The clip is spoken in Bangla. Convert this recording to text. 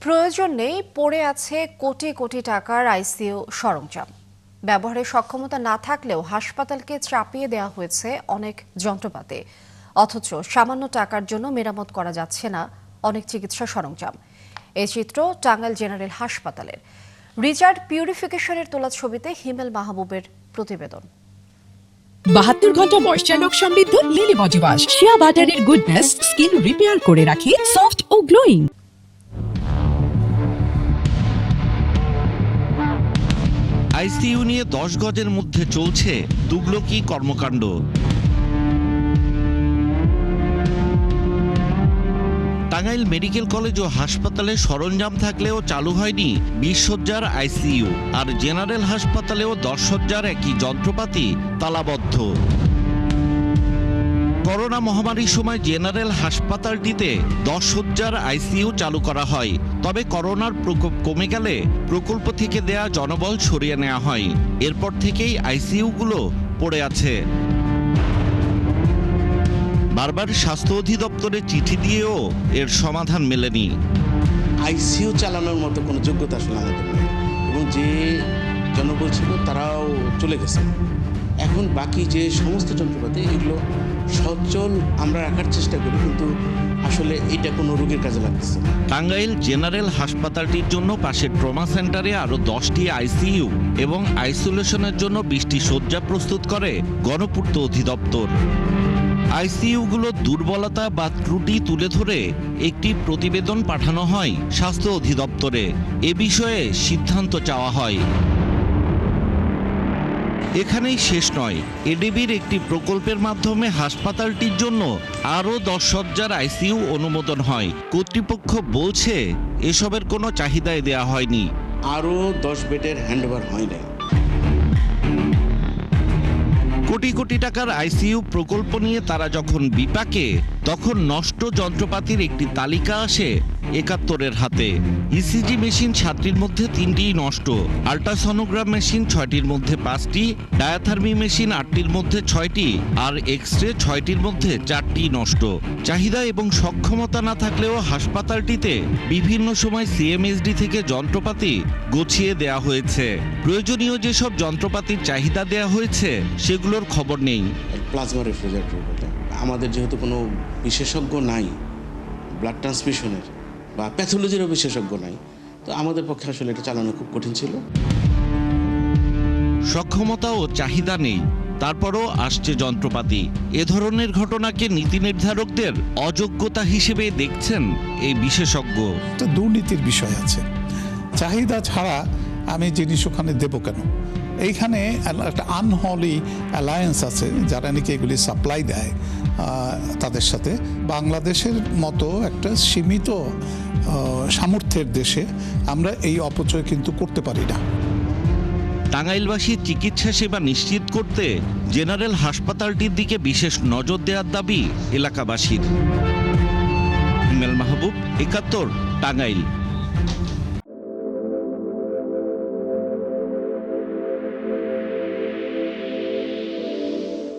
প্রয়োজন নেই, পড়ে আছে কোটি কোটি টাকার আইসিইউ সরঞ্জাম। ব্যবহারের সক্ষমতা না থাকলেও হাসপাতালকে চাপিয়ে দেওয়া হয়েছে অনেক যন্ত্রপাতি, অথচ সামান্য টাকার জন্য মেরামত করা যাচ্ছে না অনেক চিকিৎসা সরঞ্জাম। এই চিত্র টাঙ্গাইল জেনারেল হাসপাতালের। রিচার্ড পিউরিফিকেশনের তোলা ছবিতে হিমেল মাহবুবের প্রতিবেদন। 72 ঘন্টা ময়েশ্চার লক সমৃদ্ধ লিলি বডি ওয়াশ, শিয়া বাটারের গুডনেস স্কিন রিপেয়ার করে রাখে সফট ও গ্লোয়িং। আইসিইউ নিয়ে 10 গজের মধ্যে চলছে তুগলকি কর্মকাণ্ড। টাঙ্গাইল মেডিকেল কলেজ ও হাসপাতালে সরঞ্জাম থাকলেও চালু হয়নি 20 শয্যার আইসিইউ, আর জেনারেল হাসপাতালেও 10 শয্যার একই যন্ত্রপাতি তালাবদ্ধ। করোনা মহামারীর সময় জেনারেল হাসপাতালটিতে 10 শয্যার আইসিইউ চালু করা হয়, তবে করোনার প্রকোপ কমে গেলে প্রকল্প থেকে দেয়া জনবল সরিয়ে নেওয়া হয়। এরপর থেকেই আইসিইউগুলো পড়ে আছে। বারবার স্বাস্থ্য অধিদপ্তরে চিঠি দিয়েও এর সমাধান মেলেনি। আইসিইউ চালানোর মতো কোনো যোগ্যতা আসলে আমাদের নেই, এবং যে জনবল ছিল তারাও চলে গেছে। এখন বাকি যে সমস্ত যন্ত্রপাতি এগুলো সচল আমরা রাখার চেষ্টা করি, কিন্তু আসলে এটা কোনো রোগীর কাজে লাগতেছে না। টাঙ্গাইল জেনারেল হাসপাতালটির জন্য পাশের ট্রমা সেন্টারে আরও 10টি আইসিইউ এবং আইসোলেশনের জন্য 20টি শয্যা প্রস্তুত করে গণপূর্ত অধিদপ্তর। আইসিইউগুলোর দুর্বলতা বা ত্রুটি তুলে ধরে একটি প্রতিবেদন পাঠানো হয় স্বাস্থ্য অধিদপ্তরে। এ বিষয়ে সিদ্ধান্ত চাওয়া হয়। এখানেই শেষ নয়, এডিবির একটি প্রকল্পের মাধ্যমে হাসপাতালটির জন্য আরও 10 শয্যার আইসিইউ অনুমোদন হয়। কর্তৃপক্ষ বলছে এসবের কোনো চাহিদাই দেয়া হয়নি। আরও 10 বেডের হ্যান্ডওভার হয় নাই। কোটি কোটি টাকার আইসিইউ প্রকল্প নিয়ে তারা যখন বিপাকে, তখন নষ্ট যন্ত্রপাতির একটি তালিকা আসে 71-এর হাতে। ইসিজি মেশিন 7টির মধ্যে 3টিই নষ্ট, আল্ট্রাসনোগ্রাম মেশিন 6টির মধ্যে 5টি, ডায়াথার্মি মেশিন 8টির মধ্যে 6টি, আর এক্সরে 6টির মধ্যে 4টি নষ্ট। চাহিদা এবং সক্ষমতা না থাকলেও হাসপাতালটিতে বিভিন্ন সময় সিএমএসডি থেকে যন্ত্রপাতি গুছিয়ে দেয়া হয়েছে। প্রয়োজনীয় যেসব যন্ত্রপাতির চাহিদা দেয়া হয়েছে সেগুলোর খবর নেই। প্লাজমা রেফ্রিজারেটর বলে আমাদের যেহেতু কোনো বিশেষজ্ঞ নাই, ব্লাড ট্রান্সমিশনের বা প্যাথোলজিরও বিশেষজ্ঞ নাই, তো আমাদের পক্ষে আসলে এটা চালানো খুব কঠিন ছিল। সক্ষমতা ও চাহিদা নেই, তারপরও আসছে যন্ত্রপাতি। এ ধরনের ঘটনাকে নীতি নির্ধারকদের অযোগ্যতা হিসেবে দেখছেন এই বিশেষজ্ঞ। একটা দুর্নীতির বিষয় আছে। চাহিদা ছাড়া আমি জিনিস ওখানে দেবো কেন? এইখানে একটা আনহলি অ্যালায়েন্স আছে যারা নাকি এগুলি সাপ্লাই দেয় তাদের সাথে। বাংলাদেশের মতো একটা সীমিত সামর্থ্যের দেশে আমরা এই অপচয় কিন্তু করতে পারি না। টাঙ্গাইলবাসীর চিকিৎসা সেবা নিশ্চিত করতে জেনারেল হাসপাতালটির দিকে বিশেষ নজর দেওয়ার দাবি এলাকাবাসীর। হিমেল মাহবুব, 71, টাঙ্গাইল।